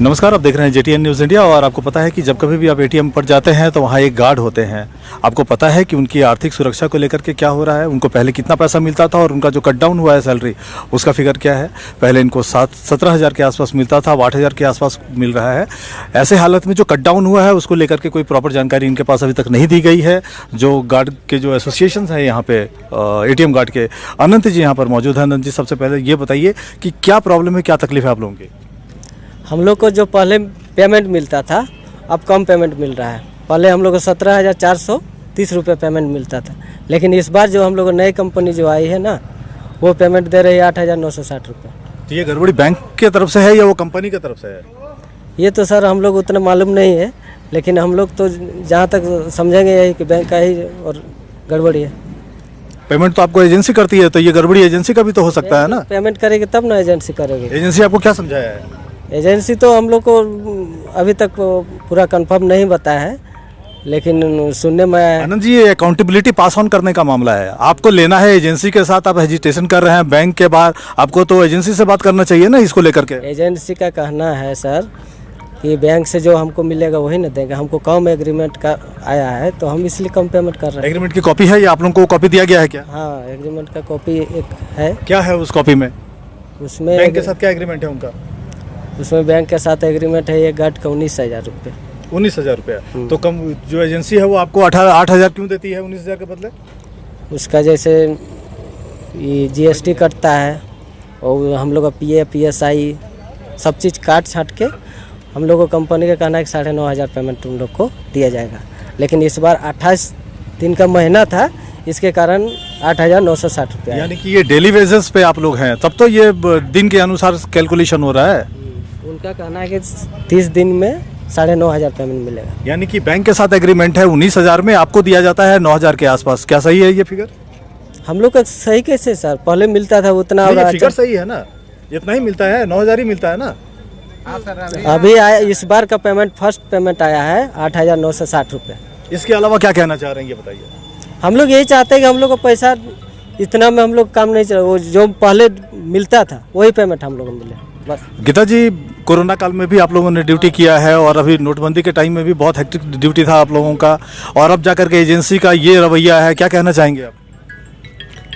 नमस्कार, आप देख रहे हैं जेटीएन न्यूज़ इंडिया। और आपको पता है कि जब कभी भी आप एटीएम पर जाते हैं तो वहाँ एक गार्ड होते हैं। आपको पता है कि उनकी आर्थिक सुरक्षा को लेकर के क्या हो रहा है, उनको पहले कितना पैसा मिलता था और उनका जो कट डाउन हुआ है सैलरी उसका फिगर क्या है। पहले इनको 17,000 के आसपास मिलता था, अब 8,000 के आसपास मिल रहा है। ऐसे हालत में जो कट डाउन हुआ है उसको लेकर के कोई प्रॉपर जानकारी इनके पास अभी तक नहीं दी गई है। जो गार्ड के जो एसोसिएशन हैं यहाँ पे एटीएम गार्ड के, अनंत जी यहाँ पर मौजूद हैं। अनंत जी, सबसे पहले ये बताइए कि क्या प्रॉब्लम है, क्या तकलीफ है आप लोगों की? हम लोग को जो पहले पेमेंट मिलता था अब कम पेमेंट मिल रहा है। पहले हम लोग को 17,430 रुपये पेमेंट मिलता था, लेकिन इस बार जो हम लोग नई कंपनी जो आई है ना, वो पेमेंट दे रही है 8,960 रुपये। तो ये गड़बड़ी बैंक की तरफ से है या वो कंपनी की तरफ से है? ये तो सर हम लोग उतना मालूम नहीं है, लेकिन हम लोग तो जहाँ तक समझेंगे यही कि बैंक का ही और गड़बड़ी है। पेमेंट तो आपको एजेंसी करती है, तो ये गड़बड़ी एजेंसी का भी तो हो सकता है ना? पेमेंट करेगी तब ना एजेंसी करेगी। एजेंसी आपको क्या समझाया है? एजेंसी तो हम लोग को अभी तक पूरा कंफर्म नहीं बताया है, लेकिन सुनने में आया है। आनंद जी, ये अकाउंटेबिलिटी पास ऑन करने का मामला है। आपको लेना है एजेंसी के साथ, आप हेजिटेशन कर रहे हैं बैंक के बाहर, आपको तो एजेंसी से बात करना चाहिए ना इसको लेकर के। एजेंसी का कहना है सर कि बैंक से जो हमको मिलेगा वही ना देंगे। हमको कम एग्रीमेंट का आया है तो हम इसलिए कम पेमेंट कर रहे हैं। एग्रीमेंट की कॉपी है या आप लोगों को कॉपी दिया गया है क्या? हाँ, एग्रीमेंट का कॉपी एक है। क्या है उस कॉपी में? उसमें बैंक के साथ क्या एग्रीमेंट है उनका? उसमें बैंक के साथ एग्रीमेंट है, ये गार्ड का 19,000 रुपये। 19,000 रुपया? तो कम जो एजेंसी है वो आपको 8,000 क्यों देती है 19,000 के बदले? उसका जैसे ये GST कटता है और हम लोग का PF PSI सब चीज़ काट छाट के हम लोग को कंपनी का कहना है कि 9,500 पेमेंट तुम लोग को दिया जाएगा। लेकिन इस बार 28 दिन का महीना था, इसके कारण 8,960 रुपया। यानी कि ये डेली बेसिस पे आप लोग हैं, तब तो ये दिन के अनुसार कैलकुलेशन हो रहा है। उनका कहना है कि 30 दिन में 9,500 पेमेंट मिलेगा। यानी कि बैंक के साथ एग्रीमेंट है 19,000 में, आपको दिया जाता है 9,000 के आसपास। क्या सही है ये फिगर? हम लोग का सही कैसे सर? पहले मिलता था उतना। ये फिगर सही है ना? इतना ही मिलता है, 9,000 ही मिलता है ना? अभी आया इस बार का पेमेंट, फर्स्ट पेमेंट आया है 8,960 रुपये। इसके अलावा क्या कहना चाह रहे हैं ये बताइए। हम लोग यही चाहते हैं कि हम लोग को पैसा इतना में हम लोग काम नहीं चला, वो जो पहले मिलता था वही पेमेंट हम लोग को मिले बस। गीता जी, कोरोना काल में भी आप लोगों ने ड्यूटी किया है और अभी नोटबंदी के टाइम में भी बहुत हेक्टिक ड्यूटी था आप लोगों का, और अब जाकर के एजेंसी का ये रवैया है, क्या कहना चाहेंगे आप?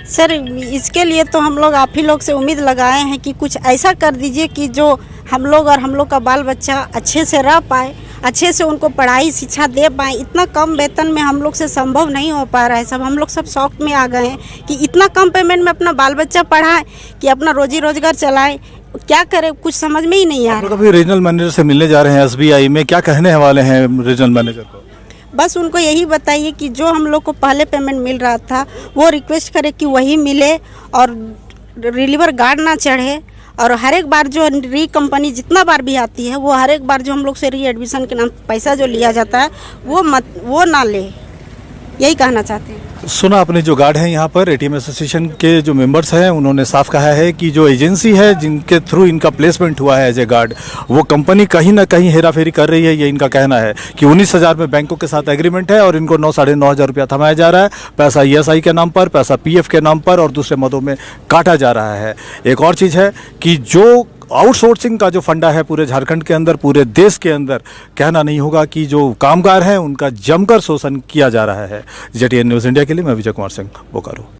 सर, इसके लिए तो हम लोग आप ही लोग से उम्मीद लगाए हैं कि कुछ ऐसा कर दीजिए कि जो हम लोग और हम लोग का बाल बच्चा अच्छे से रह पाए, अच्छे से उनको पढ़ाई शिक्षा दे पाए। इतना कम वेतन में हम लोग से संभव नहीं हो पा रहा है। सब हम लोग सब शौक में आ गए हैं कि इतना कम पेमेंट में अपना बाल बच्चा पढ़ाए कि अपना रोजी रोजगार चलाए। क्या करें, कुछ समझ में ही नहीं आ रहा। अभी रीजनल मैनेजर से मिलने जा रहे हैं SBI में, क्या कहने वाले हैं रीजनल मैनेजर को? बस उनको यही बताइए कि जो हम लोग को पहले पेमेंट मिल रहा था वो रिक्वेस्ट करे कि वही मिले और रिलीवर गार्ड ना चढ़े। और हर एक बार जो री कंपनी जितना बार भी आती है वो हर एक बार जो हम लोग से री एडमिशन के नाम पैसा जो लिया जाता है वो ना ले, यही कहना चाहते हैं। सुना आपने, जो गार्ड हैं यहाँ पर एटीएम एसोसिएशन के जो मेंबर्स हैं उन्होंने साफ कहा है कि जो एजेंसी है जिनके थ्रू इनका प्लेसमेंट हुआ है एज ए गार्ड, वो कंपनी कहीं ना कहीं हेराफेरी कर रही है। ये इनका कहना है कि 19,000 में बैंकों के साथ एग्रीमेंट है और इनको 9,500 रुपया थमाया जा रहा है। पैसा ESI के नाम पर, पैसा PF के नाम पर और दूसरे मदों में काटा जा रहा है। एक और चीज़ है कि जो आउटसोर्सिंग का जो फंडा है पूरे झारखंड के अंदर, पूरे देश के अंदर, कहना नहीं होगा कि जो कामगार हैं उनका जमकर शोषण किया जा रहा है। जेटीएन न्यूज़ इंडिया के लिए मैं विजय कुमार सिंह, बोकारो।